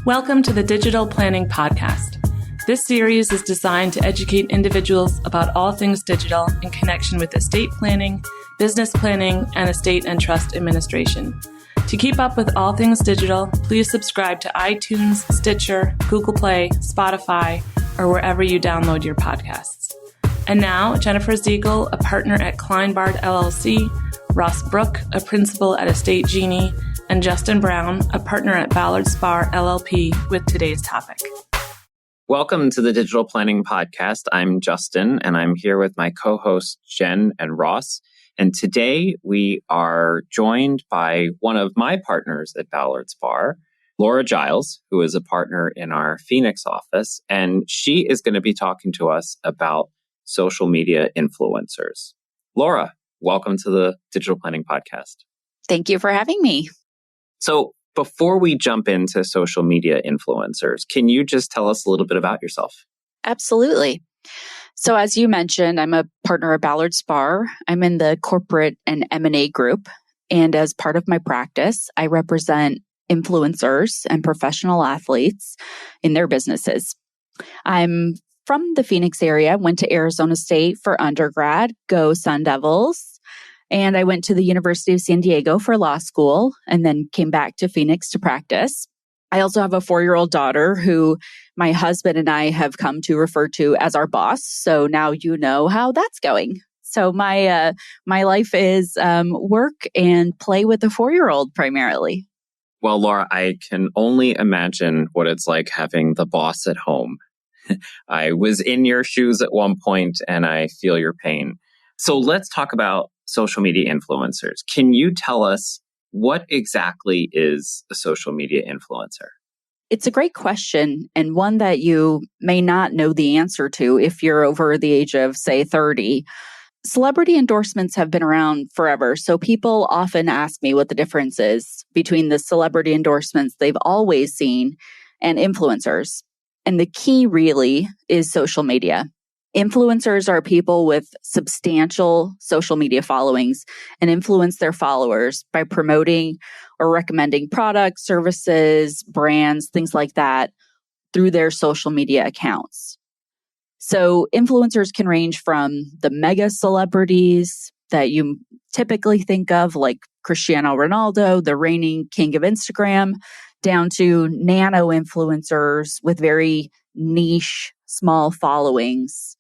Welcome to the Digital Planning Podcast. This series is designed to educate individuals about all things digital in connection with estate planning, business planning, and estate and trust administration. To keep up with all things digital, please subscribe to iTunes, Stitcher, Google Play, Spotify, or wherever you download your podcasts. And now, Jennifer Zegel, a partner at Ballard LLC, Ross Bruch, a principal at Estate Genie, and Justin Brown, a partner at Ballard Spahr LLP, with today's topic. Welcome to the Digital Planning Podcast. I'm Justin, and I'm here with my co-hosts, Jen and Ross. And today we are joined by one of my partners at Ballard Spahr, Laura Giles, who is a partner in our Phoenix office. And she is going to be talking to us about social media influencers. Laura, welcome to the Digital Planning Podcast. Thank you for having me. So before we jump into social media influencers, can you just tell us a little bit about yourself? Absolutely. So as you mentioned, I'm a partner at Ballard Spahr. I'm in the corporate and M&A group. And as part of my practice, I represent influencers and professional athletes in their businesses. I'm from the Phoenix area, went to Arizona State for undergrad, go Sun Devils. And I went to the University of San Diego for law school and then came back to Phoenix to practice. I also have a 4-year-old daughter who my husband and I have come to refer to as our boss. So now you know how that's going. So my life is work and play with a 4-year-old primarily. Well, Laura, I can only imagine what it's like having the boss at home. I was in your shoes at one point and I feel your pain. So let's talk about social media influencers. Can you tell us what exactly is a social media influencer? It's a great question and one that you may not know the answer to if you're over the age of, say, 30. Celebrity endorsements have been around forever, so people often ask me what the difference is between the celebrity endorsements they've always seen and influencers. And the key really is social media. Influencers are people with substantial social media followings and influence their followers by promoting or recommending products, services, brands, things like that through their social media accounts. So influencers can range from the mega celebrities that you typically think of, like Cristiano Ronaldo, the reigning king of Instagram, down to nano influencers with very niche, small followings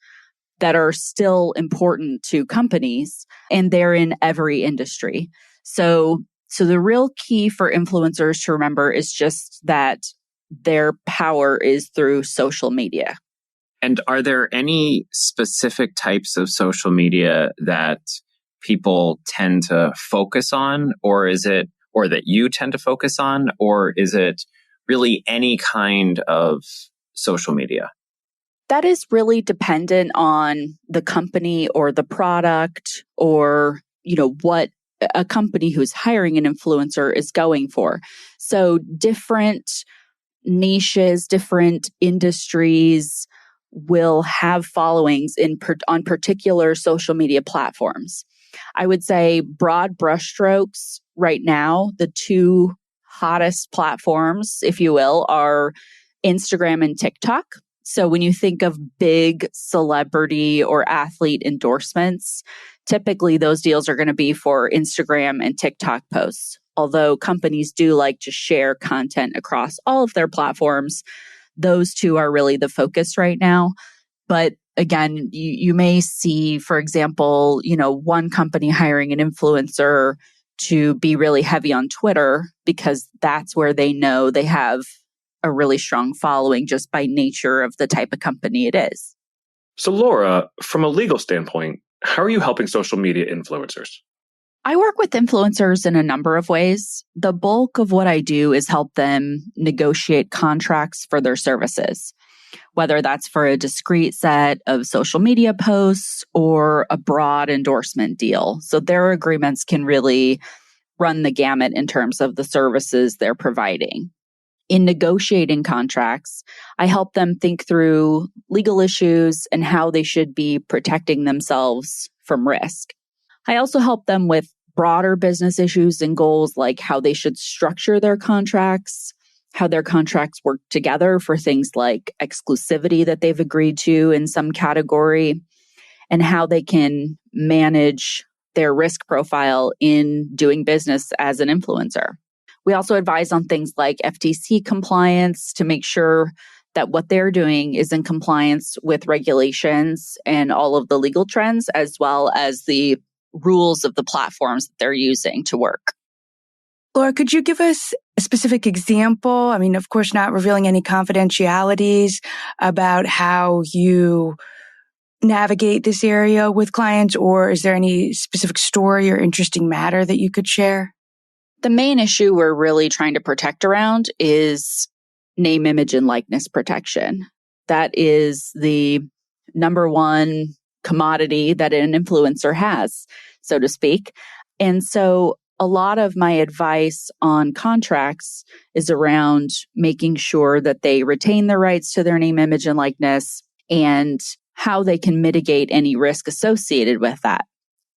that are still important to companies, and they're in every industry. So the real key for influencers to remember is just that their power is through social media. And are there any specific types of social media that people tend to focus on, or that you tend to focus on, or is it really any kind of social media? That is really dependent on the company or the product or, what a company who's hiring an influencer is going for. So different niches, different industries will have followings on particular social media platforms. I would say broad brushstrokes right now, the two hottest platforms, if you will, are Instagram and TikTok. So when you think of big celebrity or athlete endorsements, typically those deals are going to be for Instagram and TikTok posts. Although companies do like to share content across all of their platforms, those two are really the focus right now. But again, you may see, for example, one company hiring an influencer to be really heavy on Twitter because that's where they know they have a really strong following just by nature of the type of company it is. So Laura, from a legal standpoint, how are you helping social media influencers? I work with influencers in a number of ways. The bulk of what I do is help them negotiate contracts for their services, whether that's for a discrete set of social media posts or a broad endorsement deal. So their agreements can really run the gamut in terms of the services they're providing. In negotiating contracts, I help them think through legal issues and how they should be protecting themselves from risk. I also help them with broader business issues and goals like how they should structure their contracts, how their contracts work together for things like exclusivity that they've agreed to in some category, and how they can manage their risk profile in doing business as an influencer. We also advise on things like FTC compliance to make sure that what they're doing is in compliance with regulations and all of the legal trends, as well as the rules of the platforms that they're using to work. Laura, could you give us a specific example? I mean, of course, not revealing any confidentialities about how you navigate this area with clients, or is there any specific story or interesting matter that you could share? The main issue we're really trying to protect around is name, image, and likeness protection. That is the number one commodity that an influencer has, so to speak. And so a lot of my advice on contracts is around making sure that they retain the rights to their name, image, and likeness, and how they can mitigate any risk associated with that.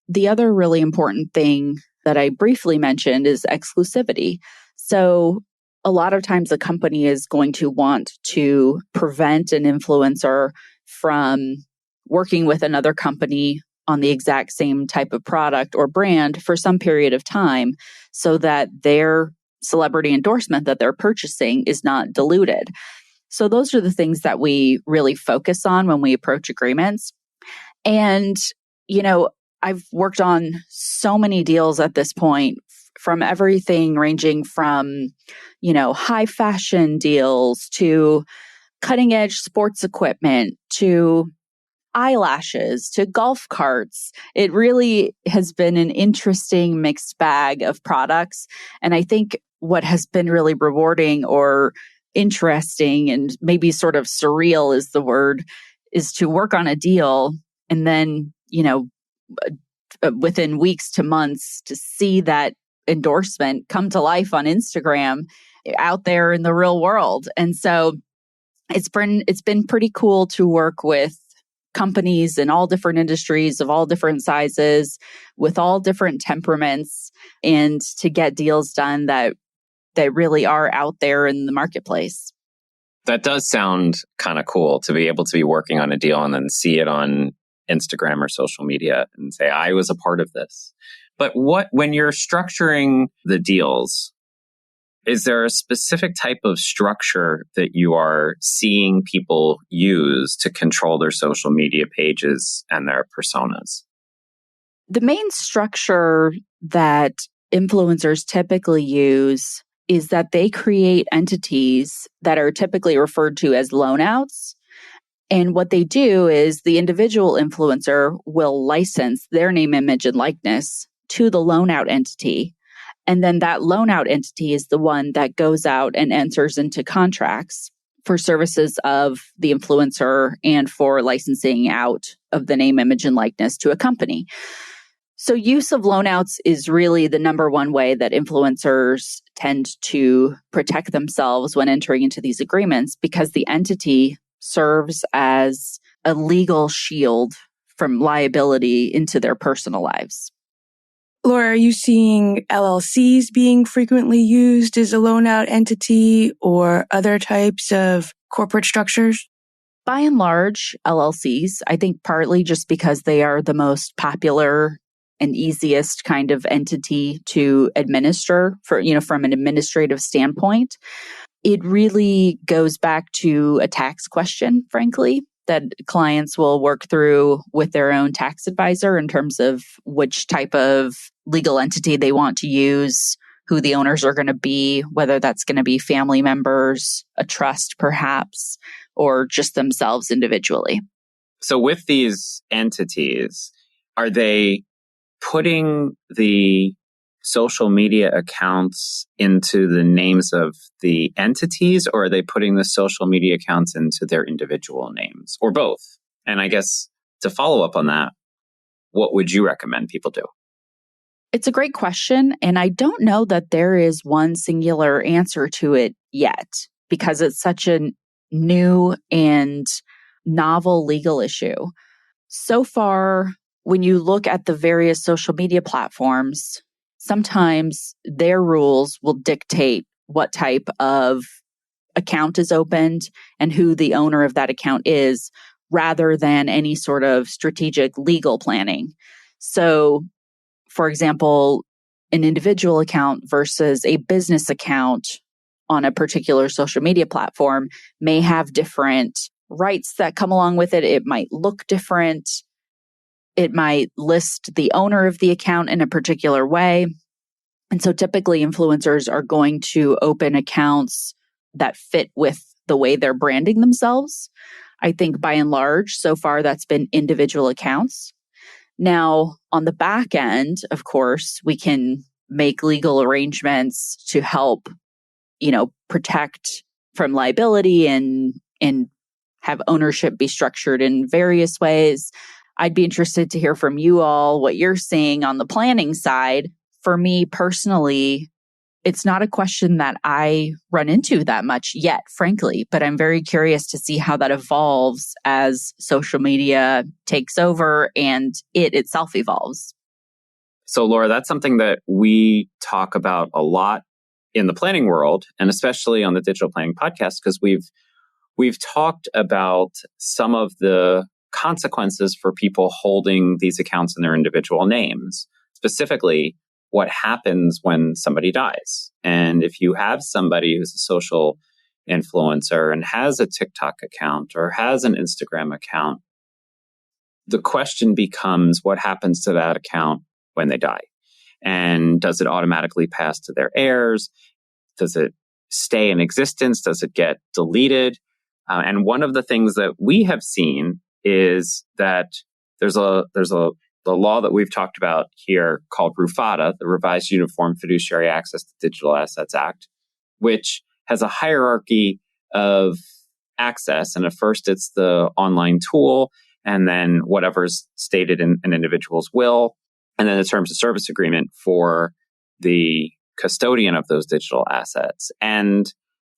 The other really important thing that I briefly mentioned is exclusivity. So a lot of times a company is going to want to prevent an influencer from working with another company on the exact same type of product or brand for some period of time so that their celebrity endorsement that they're purchasing is not diluted. So those are the things that we really focus on when we approach agreements. And, I've worked on so many deals at this point, from everything ranging from, high fashion deals to cutting edge sports equipment to eyelashes to golf carts. It really has been an interesting mixed bag of products. And I think what has been really rewarding or interesting and maybe sort of surreal is the word, is to work on a deal and then, within weeks to months to see that endorsement come to life on Instagram out there in the real world. And so it's been pretty cool to work with companies in all different industries of all different sizes with all different temperaments and to get deals done that really are out there in the marketplace. That does sound kind of cool to be able to be working on a deal and then see it on Instagram or social media and say, I was a part of this. But when you're structuring the deals, is there a specific type of structure that you are seeing people use to control their social media pages and their personas? The main structure that influencers typically use is that they create entities that are typically referred to as loan-outs. And what they do is the individual influencer will license their name, image, and likeness to the loan-out entity. And then that loan-out entity is the one that goes out and enters into contracts for services of the influencer and for licensing out of the name, image, and likeness to a company. So use of loan-outs is really the number one way that influencers tend to protect themselves when entering into these agreements, because the entity serves as a legal shield from liability into their personal lives. Laura, are you seeing LLCs being frequently used as a loan-out entity or other types of corporate structures? By and large, LLCs, I think partly just because they are the most popular and easiest kind of entity to administer from an administrative standpoint. It really goes back to a tax question, frankly, that clients will work through with their own tax advisor in terms of which type of legal entity they want to use, who the owners are going to be, whether that's going to be family members, a trust perhaps, or just themselves individually. So with these entities, are they putting the social media accounts into the names of the entities, or are they putting the social media accounts into their individual names, or both? And I guess to follow up on that, what would you recommend people do? It's a great question, and I don't know that there is one singular answer to it yet, because it's such a new and novel legal issue. So far, when you look at the various social media platforms, sometimes their rules will dictate what type of account is opened and who the owner of that account is, rather than any sort of strategic legal planning. So, for example, an individual account versus a business account on a particular social media platform may have different rights that come along with it. It might look different. It might list the owner of the account in a particular way. And so typically influencers are going to open accounts that fit with the way they're branding themselves. I think by and large, so far, that's been individual accounts. Now, on the back end, of course, we can make legal arrangements to help, protect from liability and have ownership be structured in various ways. I'd be interested to hear from you all what you're seeing on the planning side. For me personally, it's not a question that I run into that much yet, frankly, but I'm very curious to see how that evolves as social media takes over and it itself evolves. So, Laura, that's something that we talk about a lot in the planning world, and especially on the Digital Planning Podcast, because we've talked about some of the consequences for people holding these accounts in their individual names, specifically what happens when somebody dies. And if you have somebody who's a social influencer and has a TikTok account or has an Instagram account, the question becomes what happens to that account when they die? And does it automatically pass to their heirs? Does it stay in existence? Does it get deleted? And one of the things that we have seen is that there's the law that we've talked about here called RUFADA, the Revised Uniform Fiduciary Access to Digital Assets Act, which has a hierarchy of access. And at first it's the online tool, and then whatever's stated in an individual's will, and then the terms of service agreement for the custodian of those digital assets. And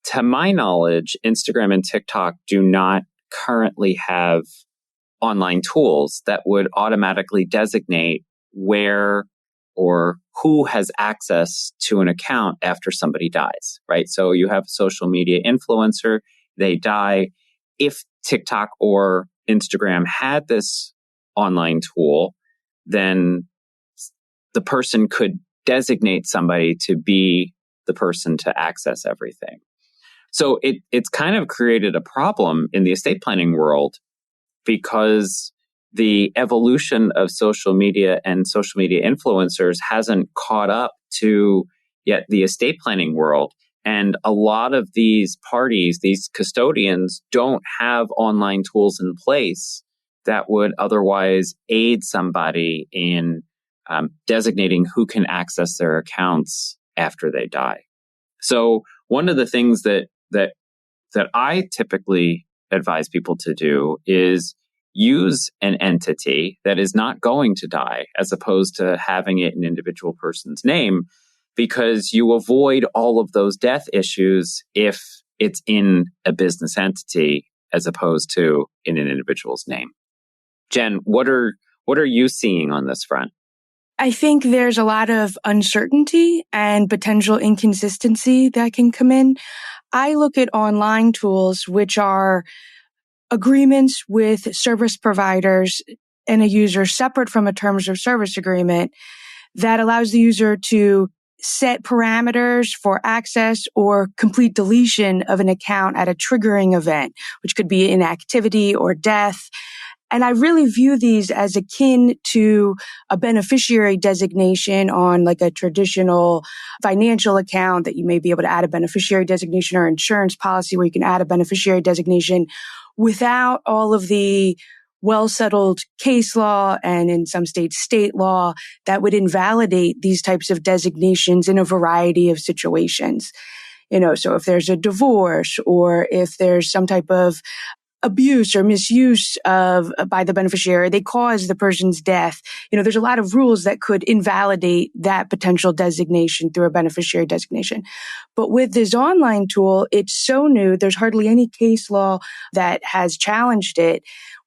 to my knowledge, Instagram and TikTok do not currently have online tools that would automatically designate where or who has access to an account after somebody dies, right? So you have a social media influencer, they die. If TikTok or Instagram had this online tool, then the person could designate somebody to be the person to access everything. So it's kind of created a problem in the estate planning world, because the evolution of social media and social media influencers hasn't caught up to yet the estate planning world. And a lot of these parties, these custodians, don't have online tools in place that would otherwise aid somebody in designating who can access their accounts after they die. So one of the things that I typically advise people to do is use an entity that is not going to die, as opposed to having it in an individual person's name, because you avoid all of those death issues if it's in a business entity as opposed to in an individual's name. Jen, what are you seeing on this front? I think there's a lot of uncertainty and potential inconsistency that can come in. I look at online tools, which are agreements with service providers and a user separate from a terms of service agreement, that allows the user to set parameters for access or complete deletion of an account at a triggering event, which could be inactivity or death. And I really view these as akin to a beneficiary designation on like a traditional financial account, that you may be able to add a beneficiary designation, or insurance policy where you can add a beneficiary designation without all of the well-settled case law and in some states state law that would invalidate these types of designations in a variety of situations. So if there's a divorce, or if there's some type of abuse or misuse by the beneficiary, they cause the person's death. There's a lot of rules that could invalidate that potential designation through a beneficiary designation. But with this online tool, it's so new, there's hardly any case law that has challenged it.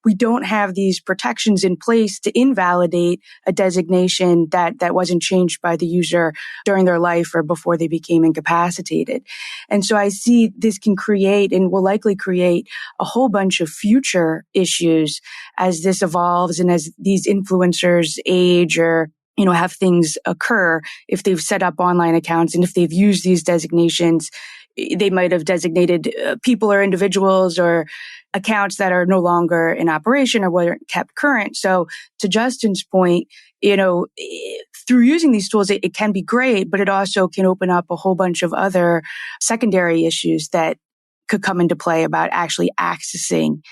we don't have these protections in place to invalidate a designation that wasn't changed by the user during their life or before they became incapacitated. And so I see this can create and will likely create a whole bunch of future issues as this evolves and as these influencers age or have things occur. If they've set up online accounts and if they've used these designations, they might have designated people or individuals or accounts that are no longer in operation or weren't kept current. So to Justin's point, through using these tools, it can be great, but it also can open up a whole bunch of other secondary issues that could come into play about actually accessing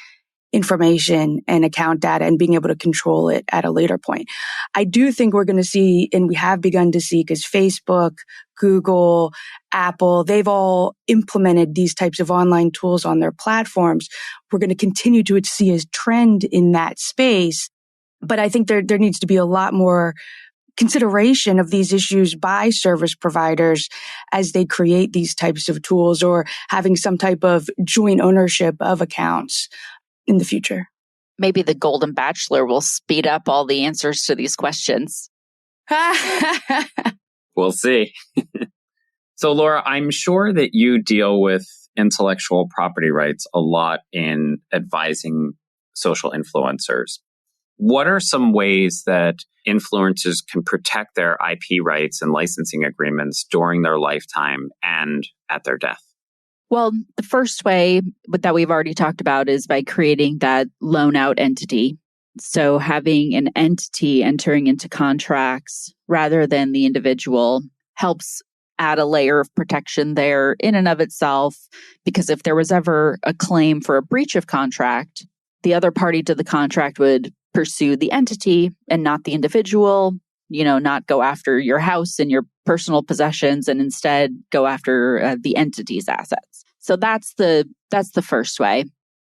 information and account data and being able to control it at a later point. I do think we're going to see, and we have begun to see, because Facebook, Google, Apple, they've all implemented these types of online tools on their platforms. We're going to continue to see a trend in that space. But I think there needs to be a lot more consideration of these issues by service providers as they create these types of tools or having some type of joint ownership of accounts in the future. Maybe the Golden Bachelor will speed up all the answers to these questions. We'll see. So, Laura, I'm sure that you deal with intellectual property rights a lot in advising social influencers. What are some ways that influencers can protect their IP rights and licensing agreements during their lifetime and at their death? Well, the first way that we've already talked about is by creating that loan out entity. So having an entity entering into contracts rather than the individual helps add a layer of protection there in and of itself, because if there was ever a claim for a breach of contract, the other party to the contract would pursue the entity and not the individual, not go after your house and your personal possessions and instead go after the entity's assets. So that's the first way.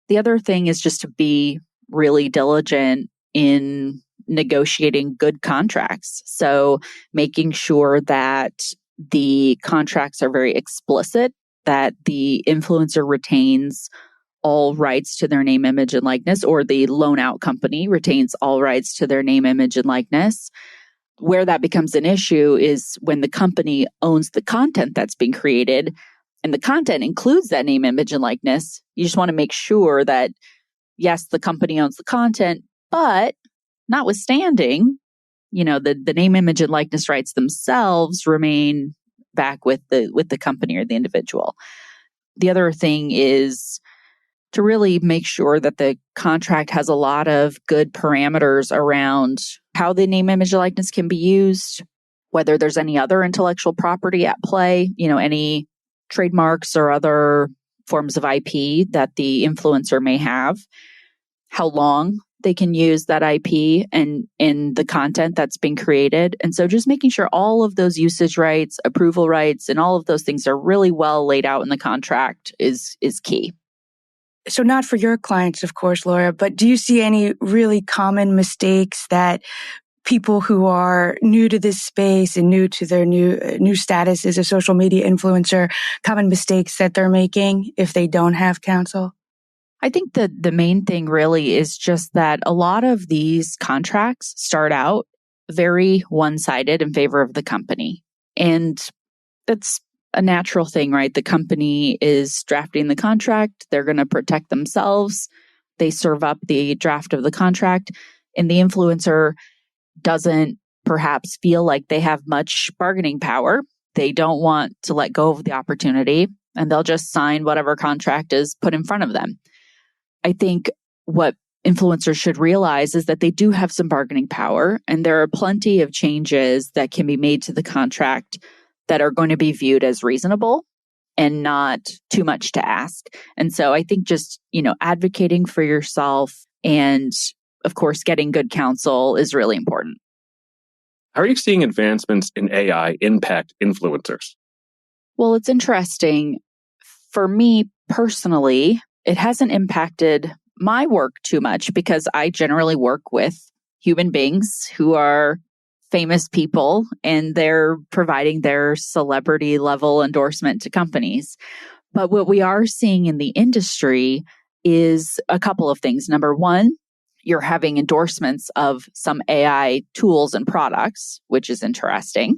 The other thing is just to be really diligent in negotiating good contracts. So making sure that the contracts are very explicit, that the influencer retains all rights to their name, image, and likeness, or the loan out company retains all rights to their name, image, and likeness. Where that becomes an issue is when the company owns the content that's being created and the content includes that name, image, and likeness. You just want to make sure that, yes, the company owns the content, but notwithstanding, the name, image, and likeness rights themselves remain back with the company or the individual. The other thing is to really make sure that the contract has a lot of good parameters around how the name, image, and likeness can be used, whether there's any other intellectual property at play, any trademarks or other forms of IP that the influencer may have, how long they can use that IP and in the content that's being created. And so just making sure all of those usage rights, approval rights, and all of those things are really well laid out in the contract is key. So not for your clients, of course, Laura, but do you see any really common mistakes that people who are new to this space and new to their new status as a social media influencer, common mistakes that they're making if they don't have counsel? I think the main thing really is just that a lot of these contracts start out very one-sided in favor of the company. And that's a natural thing, right? The company is drafting the contract. They're going to protect themselves. They serve up the draft of the contract, and the influencer doesn't perhaps feel like they have much bargaining power. They don't want to let go of the opportunity, and they'll just sign whatever contract is put in front of them. I think what influencers should realize is that they do have some bargaining power, and there are plenty of changes that can be made to the contract that are going to be viewed as reasonable and not too much to ask. And so I think just, advocating for yourself and, of course, getting good counsel is really important. How are you seeing advancements in AI impact influencers? Well, it's interesting. For me personally, it hasn't impacted my work too much because I generally work with human beings who are famous people and they're providing their celebrity level endorsement to companies. But what we are seeing in the industry is a couple of things. Number one, you're having endorsements of some AI tools and products, which is interesting,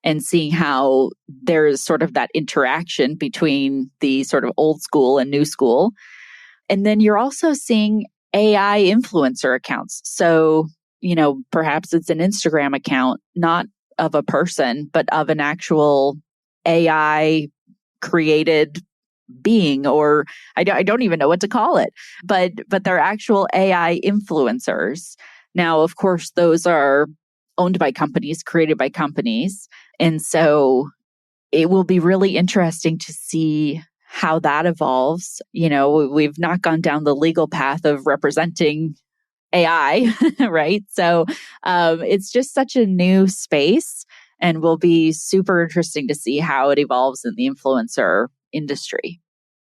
and seeing how there's sort of that interaction between the sort of old school and new school. And then you're also seeing AI influencer accounts. So, perhaps it's an Instagram account, not of a person, but of an actual AI created being, or I don't even know what to call it, but they're actual AI influencers. Now, of course, those are owned by companies, created by companies. And so it will be really interesting to see how that evolves. We've not gone down the legal path of representing AI, right? So it's just such a new space, and will be super interesting to see how it evolves in the influencer industry.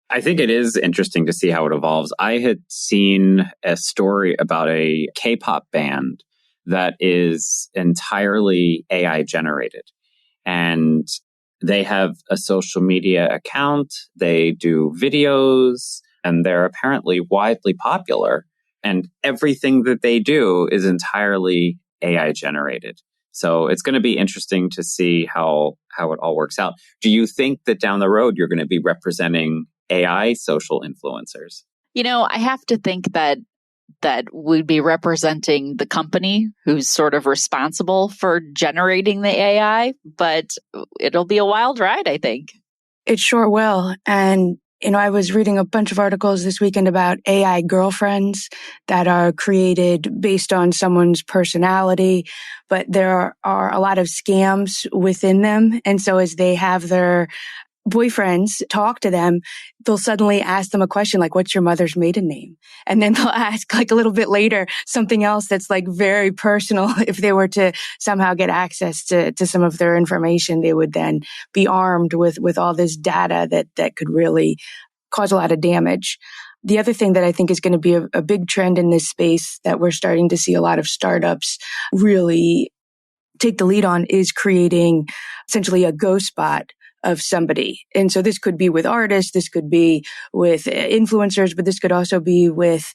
I think it is interesting to see how it evolves. I had seen a story about a K-pop band that is entirely AI generated. And they have a social media account, they do videos, and they're apparently widely popular. And everything that they do is entirely AI generated. So it's going to be interesting to see how it all works out. Do you think that down the road you're going to be representing AI social influencers? I have to think that we'd be representing the company who's sort of responsible for generating the AI, but it'll be a wild ride, I think. It sure will. And I was reading a bunch of articles this weekend about AI girlfriends that are created based on someone's personality, but there are a lot of scams within them. And so as they have their boyfriends talk to them, they'll suddenly ask them a question like, what's your mother's maiden name? And then they'll ask like a little bit later something else that's like very personal. If they were to somehow get access to some of their information, they would then be armed with all this data that could really cause a lot of damage. The other thing that I think is going to be a big trend in this space that we're starting to see a lot of startups really take the lead on is creating essentially a ghost bot of somebody. And so this could be with artists, this could be with influencers, but this could also be with,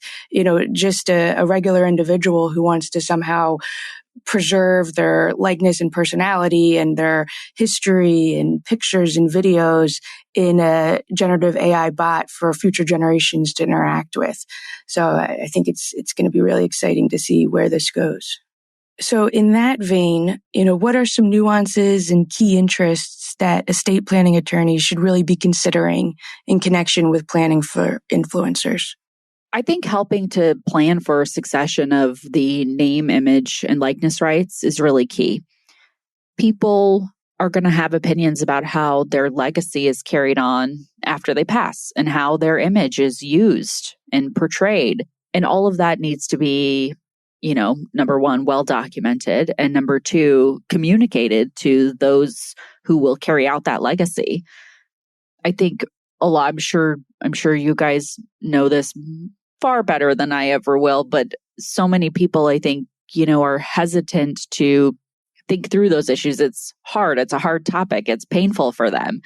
just a regular individual who wants to somehow preserve their likeness and personality and their history and pictures and videos in a generative AI bot for future generations to interact with. So I think it's going to be really exciting to see where this goes. So in that vein, what are some nuances and key interests that estate planning attorneys should really be considering in connection with planning for influencers? I think helping to plan for a succession of the name, image, and likeness rights is really key. People are going to have opinions about how their legacy is carried on after they pass and how their image is used and portrayed. And all of that needs to be, number one, well documented, and number two, communicated to those who will carry out that legacy. I think a lot, I'm sure you guys know this far better than I ever will, but so many people, I think, are hesitant to think through those issues. It's hard. It's a hard topic. It's painful for them.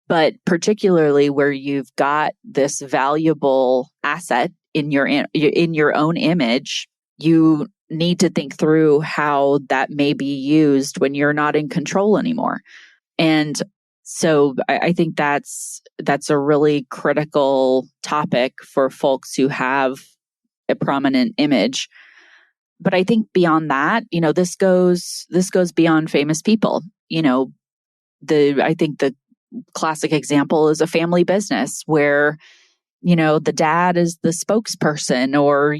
But particularly where you've got this valuable asset in your own image, you need to think through how that may be used when you're not in control anymore. And so I think that's a really critical topic for folks who have a prominent image. But I think beyond that, this goes beyond famous people. I think the classic example is a family business where the dad is the spokesperson, or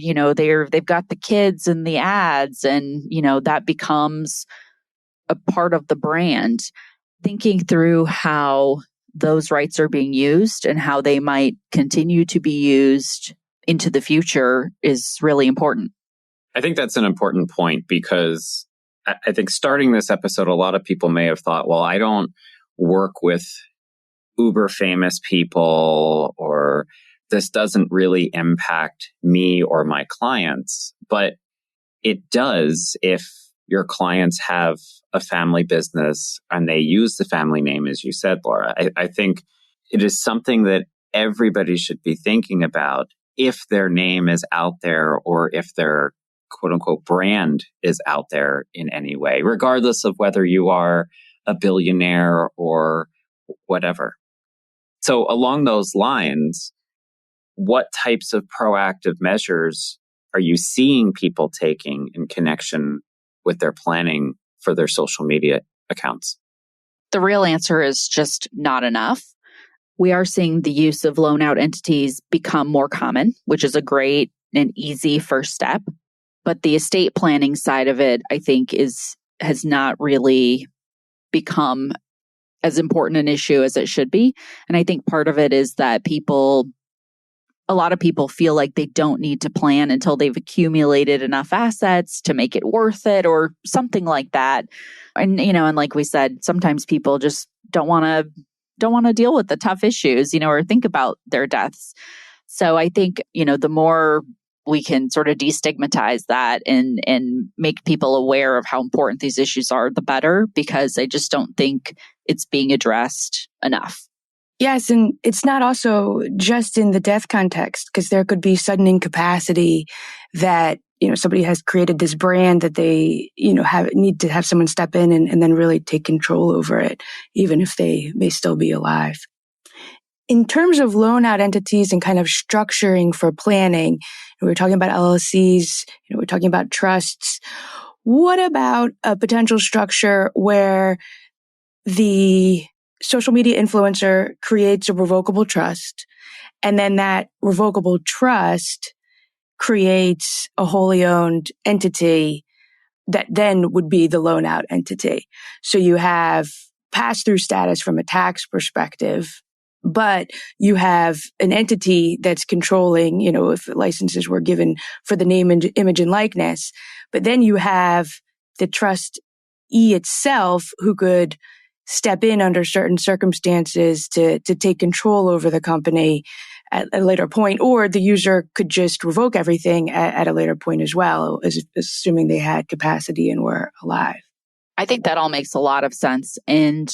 they've got the kids in the ads, and that becomes a part of the brand. Thinking through how those rights are being used and how they might continue to be used into the future is really important. I think that's an important point, because I think starting this episode, a lot of people may have thought, well, I don't work with uber famous people, or this doesn't really impact me or my clients. But it does if your clients have a family business and they use the family name, as you said, Laura. I think it is something that everybody should be thinking about if their name is out there or if their quote unquote brand is out there in any way, regardless of whether you are a billionaire or whatever. So along those lines, what types of proactive measures are you seeing people taking in connection with their planning for their social media accounts? The real answer is just not enough. We are seeing the use of loan out entities become more common, which is a great and easy first step. But the estate planning side of it, I think, has not really become as important an issue as it should be. And I think part of it is that a lot of people feel like they don't need to plan until they've accumulated enough assets to make it worth it or something like that. And, and like we said, sometimes people just don't want to deal with the tough issues, or think about their deaths. So I think, the more we can sort of destigmatize that and make people aware of how important these issues are, the better, because I just don't think it's being addressed enough. Yes, and it's not also just in the death context, because there could be sudden incapacity that, somebody has created this brand that they, need to have someone step in and then really take control over it, even if they may still be alive. In terms of loan out entities and kind of structuring for planning, we're talking about LLCs, we're talking about trusts. What about a potential structure where the social media influencer creates a revocable trust, and then that revocable trust creates a wholly owned entity that then would be the loan out entity? So you have pass-through status from a tax perspective, but you have an entity that's controlling, if licenses were given for the name, image, and likeness. But then you have the trustee itself who could step in under certain circumstances to take control over the company at a later point, or the user could just revoke everything at a later point as well, assuming they had capacity and were alive. I think that all makes a lot of sense. And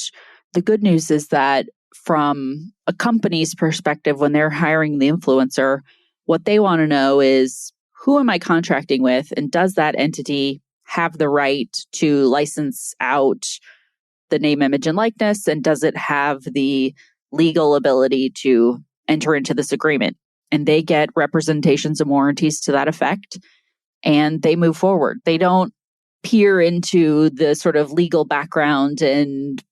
the good news is that from a company's perspective, when they're hiring the influencer, what they want to know is, who am I contracting with? And does that entity have the right to license out the name, image, and likeness? And does it have the legal ability to enter into this agreement? And they get representations and warranties to that effect, and they move forward. They don't peer into the sort of legal background and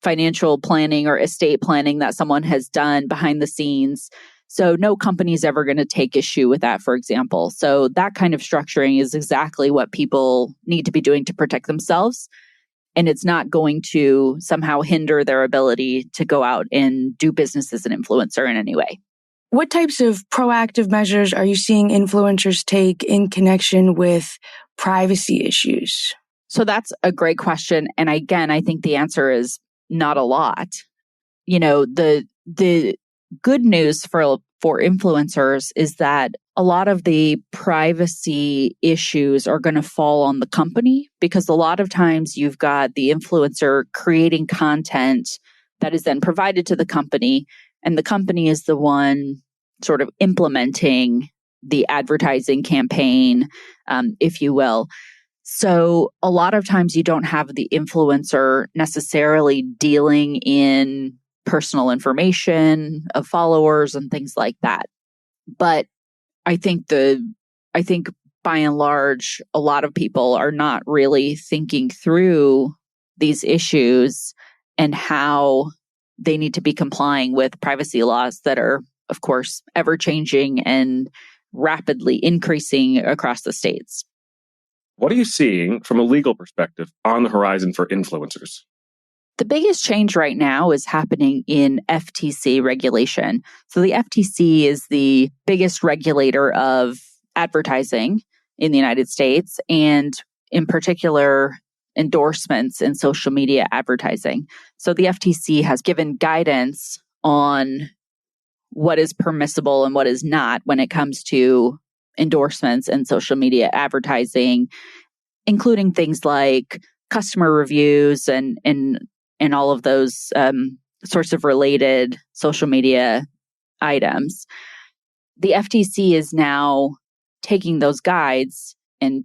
financial planning or estate planning that someone has done behind the scenes. So no company is ever going to take issue with that, for example. So that kind of structuring is exactly what people need to be doing to protect themselves. And it's not going to somehow hinder their ability to go out and do business as an influencer in any way. What types of proactive measures are you seeing influencers take in connection with privacy issues? So that's a great question. And again, I think the answer is not a lot. The good news for influencers is that a lot of the privacy issues are going to fall on the company, because a lot of times you've got the influencer creating content that is then provided to the company, and the company is the one sort of implementing the advertising campaign, if you will. So a lot of times you don't have the influencer necessarily dealing in personal information of followers and things like that. But I think by and large, a lot of people are not really thinking through these issues and how they need to be complying with privacy laws that are, of course, ever changing and rapidly increasing across the states. What are you seeing from a legal perspective on the horizon for influencers? The biggest change right now is happening in FTC regulation. So the FTC is the biggest regulator of advertising in the United States, and in particular, endorsements in social media advertising. So the FTC has given guidance on what is permissible and what is not when it comes to endorsements and social media advertising, including things like customer reviews and all of those sorts of related social media items. the FTC is now taking those guides and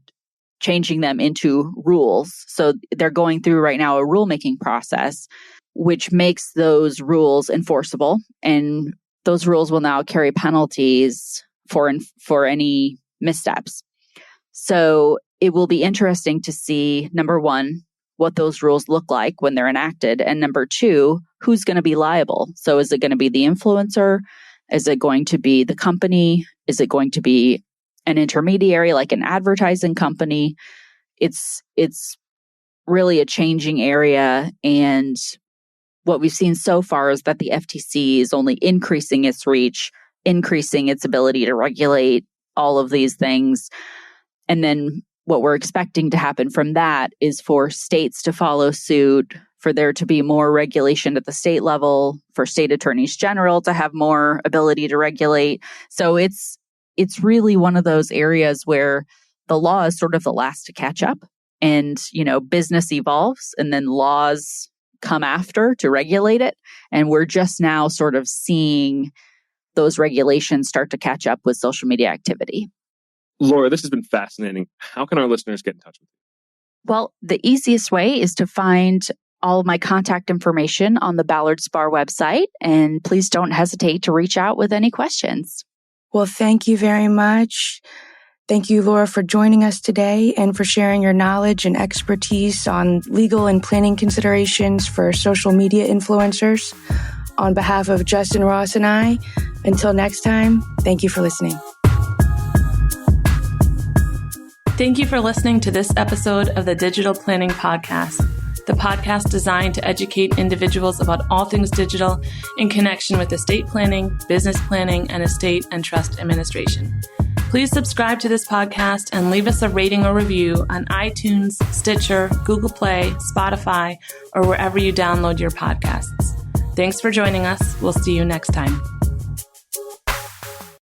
changing them into rules. So they're going through right now a rulemaking process, which makes those rules enforceable. And those rules will now carry penalties for any missteps. So it will be interesting to see, number one, what those rules look like when they're enacted. And number two, who's going to be liable? So is it going to be the influencer? Is it going to be the company? Is it going to be an intermediary like an advertising company? It's really a changing area. And what we've seen so far is that the FTC is only increasing its reach, increasing its ability to regulate all of these things. And then what we're expecting to happen from that is for states to follow suit, for there to be more regulation at the state level, for state attorneys general to have more ability to regulate. So it's really one of those areas where the law is sort of the last to catch up, and, business evolves and then laws come after to regulate it. And we're just now sort of seeing those regulations start to catch up with social media activity. Laura, this has been fascinating. How can our listeners get in touch with you? Well, the easiest way is to find all of my contact information on the Ballard Spahr website. And please don't hesitate to reach out with any questions. Well, thank you very much. Thank you, Laura, for joining us today and for sharing your knowledge and expertise on legal and planning considerations for social media influencers. On behalf of Justin, Ross, and I, until next time, thank you for listening. Thank you for listening to this episode of the Digital Planning Podcast, the podcast designed to educate individuals about all things digital in connection with estate planning, business planning, and estate and trust administration. Please subscribe to this podcast and leave us a rating or review on iTunes, Stitcher, Google Play, Spotify, or wherever you download your podcasts. Thanks for joining us. We'll see you next time.